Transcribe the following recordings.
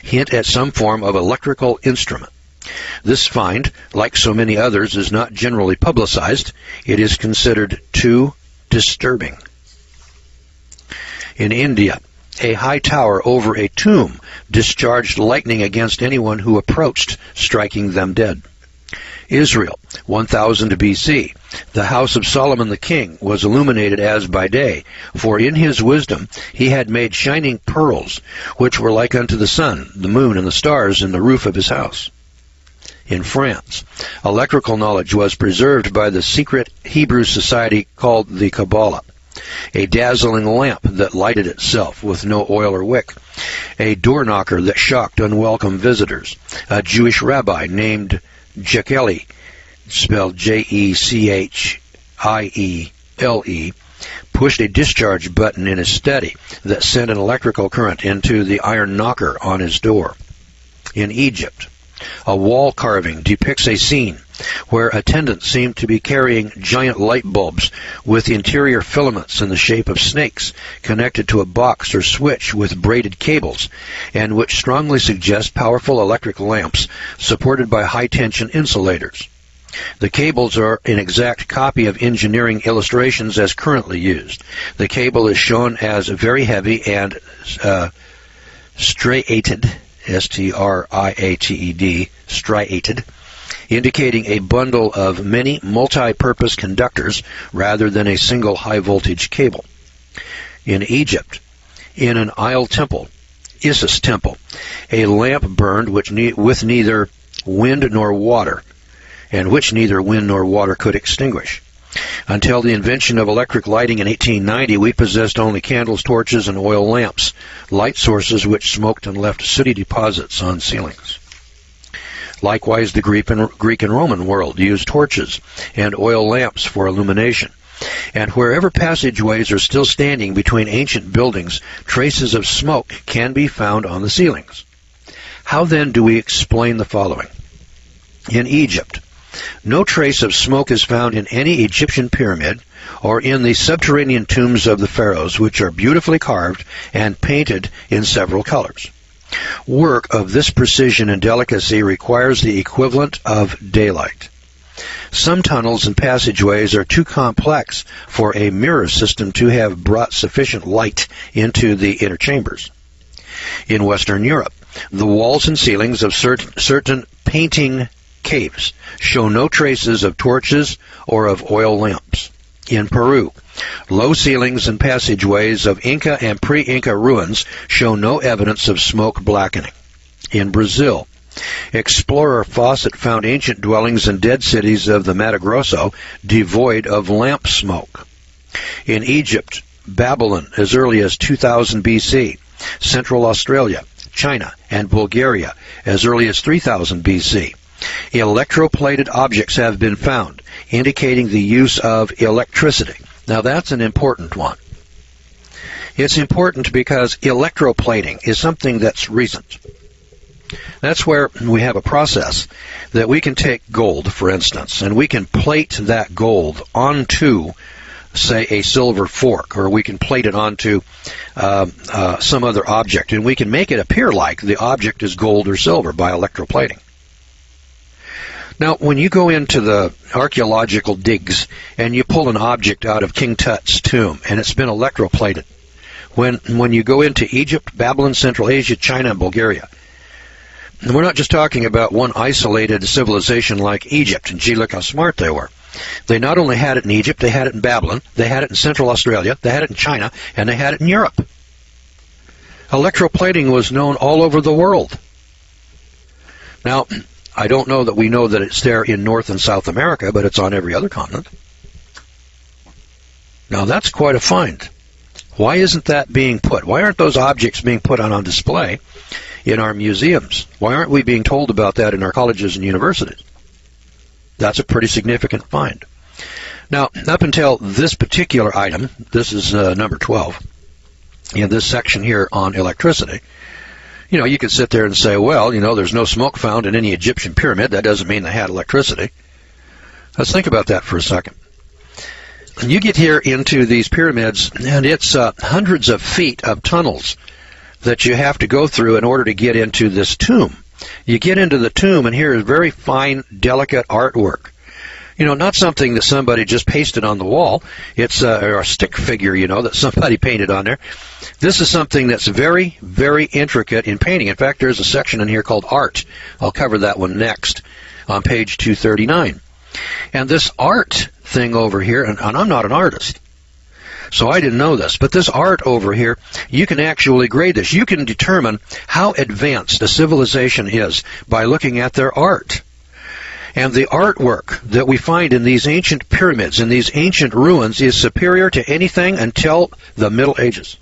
hint at some form of electrical instrument. This find, like so many others, is not generally publicized. It is considered too disturbing. In India, a high tower over a tomb discharged lightning against anyone who approached, striking them dead. Israel, 1000 BC. The house of Solomon the king was illuminated as by day, for in his wisdom he had made shining pearls, which were like unto the sun, the moon, and the stars in the roof of his house. In France, electrical knowledge was preserved by the secret Hebrew society called the Kabbalah. A dazzling lamp that lighted itself with no oil or wick, a door knocker that shocked unwelcome visitors, a Jewish rabbi named Jekeli, spelled Jechile, pushed a discharge button in his study that sent an electrical current into the iron knocker on his door. In Egypt, a wall carving depicts a scene where attendants seem to be carrying giant light bulbs with interior filaments in the shape of snakes connected to a box or switch with braided cables, and which strongly suggest powerful electric lamps supported by high-tension insulators. The cables are an exact copy of engineering illustrations as currently used. The cable is shown as very heavy and striated, S-T-R-I-A-T-E-D, striated, indicating a bundle of many multi-purpose conductors rather than a single high-voltage cable. In Egypt, in an Isle temple, Isis temple, a lamp burned with neither wind nor water, and which neither wind nor water could extinguish. Until the invention of electric lighting in 1890, we possessed only candles, torches, and oil lamps, light sources which smoked and left sooty deposits on ceilings. Likewise, the Greek and Roman world used torches and oil lamps for illumination. And wherever passageways are still standing between ancient buildings, traces of smoke can be found on the ceilings. How then do we explain the following? In Egypt, no trace of smoke is found in any Egyptian pyramid or in the subterranean tombs of the pharaohs, which are beautifully carved and painted in several colors. Work of this precision and delicacy requires the equivalent of daylight. Some tunnels and passageways are too complex for a mirror system to have brought sufficient light into the inner chambers. In Western Europe, the walls and ceilings of certain painting caves show no traces of torches or of oil lamps. In Peru, low ceilings and passageways of Inca and pre-Inca ruins show no evidence of smoke blackening. In Brazil, explorer Fawcett found ancient dwellings and dead cities of the Mato Grosso devoid of lamp smoke. In Egypt, Babylon as early as 2000 BC, Central Australia, China, and Bulgaria as early as 3000 BC. Electroplated objects have been found, indicating the use of electricity. Now that's an important one. It's important because electroplating is something that's recent. That's where we have a process that we can take gold, for instance, and we can plate that gold onto, say, a silver fork, or we can plate it onto some other object, and we can make it appear like the object is gold or silver by electroplating. Now, when you go into the archaeological digs and you pull an object out of King Tut's tomb and it's been electroplated, when you go into Egypt, Babylon, Central Asia, China, and Bulgaria, and we're not just talking about one isolated civilization like Egypt, and gee, look how smart they were. They not only had it in Egypt, they had it in Babylon, they had it in Central Australia, they had it in China, and they had it in Europe. Electroplating was known all over the world. Now, I don't know that we know that it's there in North and South America, but it's on every other continent. Now, that's quite a find. Why isn't that being put? Why aren't those objects being put on display in our museums? Why aren't we being told about that in our colleges and universities? That's a pretty significant find. Now, up until this particular item, this is number 12, in this section here on electricity, you know, you could sit there and say, well, you know, there's no smoke found in any Egyptian pyramid. That doesn't mean they had electricity. Let's think about that for a second. You get here into these pyramids, and it's hundreds of feet of tunnels that you have to go through in order to get into this tomb. You get into the tomb, and here is very fine, delicate artwork. Not something that somebody just pasted on the wall. It's a stick figure, that somebody painted on there. This is something that's very, very intricate in painting. In fact, there's a section in here called art. I'll cover that one next on page 239. And this art thing over here, and I'm not an artist, so I didn't know this, but this art over here, you can actually grade this. You can determine how advanced a civilization is by looking at their art. And the artwork that we find in these ancient pyramids, in these ancient ruins, is superior to anything until the Middle Ages.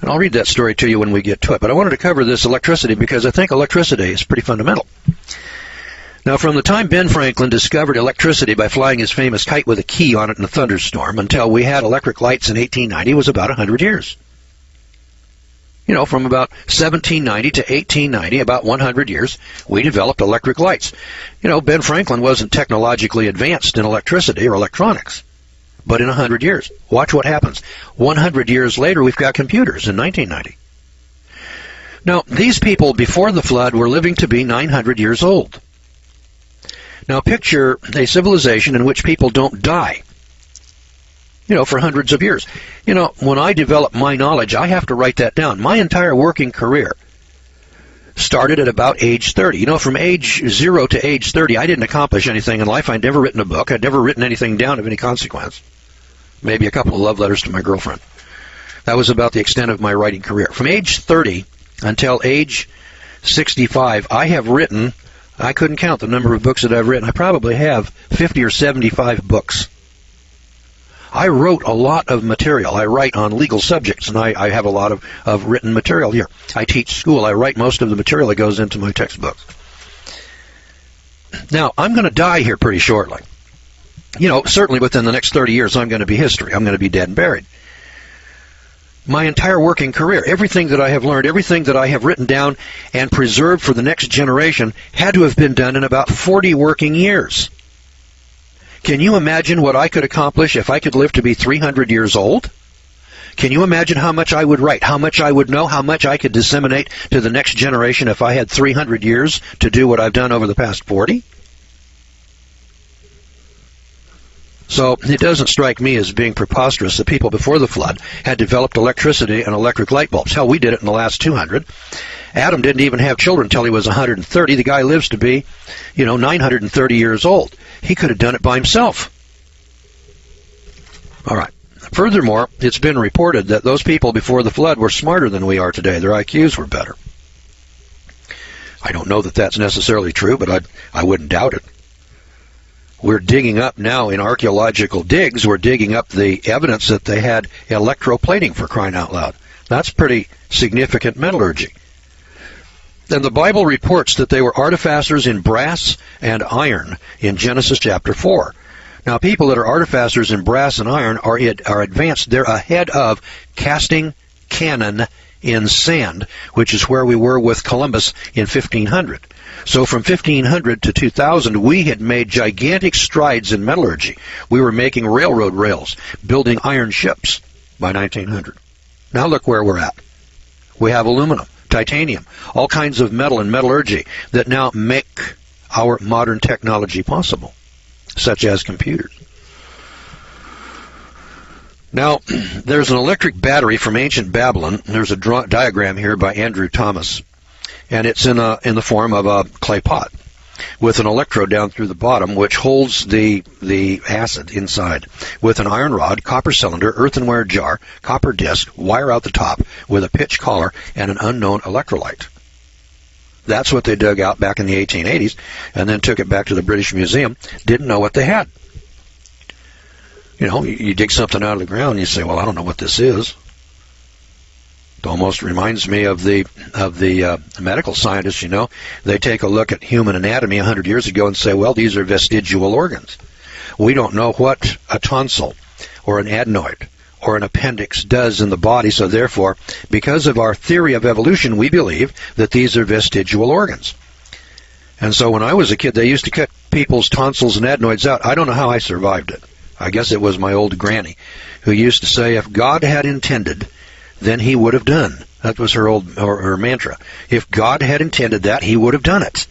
And I'll read that story to you when we get to it. But I wanted to cover this electricity because I think electricity is pretty fundamental. Now, from the time Ben Franklin discovered electricity by flying his famous kite with a key on it in a thunderstorm until we had electric lights in 1890 was about 100 years. From about 1790 to 1890, about 100 years, we developed electric lights. Ben Franklin wasn't technologically advanced in electricity or electronics. But in 100 years, watch what happens. 100 years later, we've got computers in 1990. Now, these people before the flood were living to be 900 years old. Now, picture a civilization in which people don't die, for hundreds of years. When I develop my knowledge, I have to write that down. My entire working career started at about age 30. From age 0 to age 30, I didn't accomplish anything in life. I'd never written a book. I'd never written anything down of any consequence. Maybe a couple of love letters to my girlfriend. That was about the extent of my writing career. From age 30 until age 65, I have written, I couldn't count the number of books that I've written. I probably have 50 or 75 books. I wrote a lot of material. I write on legal subjects, and I have a lot of written material here. I teach school. I write most of the material that goes into my textbooks. Now, I'm going to die here pretty shortly. Certainly within the next 30 years, I'm going to be history. I'm going to be dead and buried. My entire working career, everything that I have learned, everything that I have written down and preserved for the next generation had to have been done in about 40 working years. Can you imagine what I could accomplish if I could live to be 300 years old? Can you imagine how much I would write, how much I would know, how much I could disseminate to the next generation if I had 300 years to do what I've done over the past 40? So it doesn't strike me as being preposterous that people before the flood had developed electricity and electric light bulbs. Hell, we did it in the last 200. Adam didn't even have children until he was 130. The guy lives to be, 930 years old. He could have done it by himself. All right. Furthermore, it's been reported that those people before the flood were smarter than we are today. Their IQs were better. I don't know that that's necessarily true, but I wouldn't doubt it. We're digging up now in archaeological digs, we're digging up the evidence that they had electroplating, for crying out loud. That's pretty significant metallurgy. And the Bible reports that they were artificers in brass and iron in Genesis chapter 4. Now, people that are artificers in brass and iron are advanced. They're ahead of casting cannon in sand, which is where we were with Columbus in 1500. So from 1500 to 2000, we had made gigantic strides in metallurgy. We were making railroad rails, building iron ships by 1900. Now look where we're at. We have aluminum, titanium, all kinds of metal and metallurgy that now make our modern technology possible, such as computers. Now, there's an electric battery from ancient Babylon. There's a diagram here by Andrew Thomas, and it's in the form of a clay pot with an electrode down through the bottom, which holds the acid inside, with an iron rod, copper cylinder, earthenware jar, copper disc, wire out the top, with a pitch collar, and an unknown electrolyte. That's what they dug out back in the 1880s, and then took it back to the British Museum. Didn't know what they had. You know, you dig something out of the ground, and you say, well, I don't know what this is. It almost reminds me of the medical scientists, you know. They take a look at human anatomy 100 years ago and say, well, these are vestigial organs. We don't know what a tonsil or an adenoid or an appendix does in the body, so therefore, because of our theory of evolution, we believe that these are vestigial organs. And so when I was a kid, they used to cut people's tonsils and adenoids out. I don't know how I survived it. I guess it was my old granny who used to say, if God had intended then he would have done. That was her mantra. If God had intended that, he would have done it.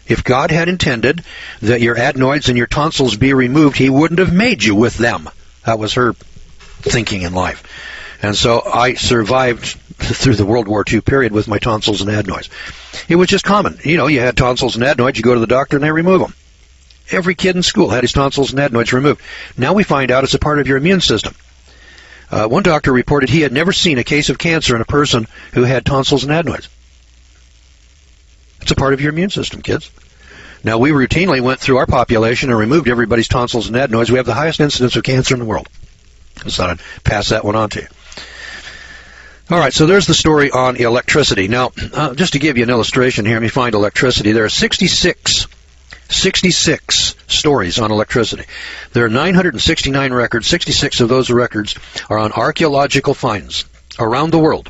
If God had intended that your adenoids and your tonsils be removed, he wouldn't have made you with them. That was her thinking in life. And so I survived through the World War II period with my tonsils and adenoids. It was just common. You know, you had tonsils and adenoids, you go to the doctor and they remove them. Every kid in school had his tonsils and adenoids removed. Now we find out it's a part of your immune system. One doctor reported he had never seen a case of cancer in a person who had tonsils and adenoids. It's a part of your immune system, kids. Now, we routinely went through our population and removed everybody's tonsils and adenoids. We have the highest incidence of cancer in the world. I thought I'd pass that one on to you. All right, so there's the story on electricity. Now, just to give you an illustration here, let me find electricity. There are 66 stories on electricity. There are 969 records. 66 of those records are on archaeological finds around the world.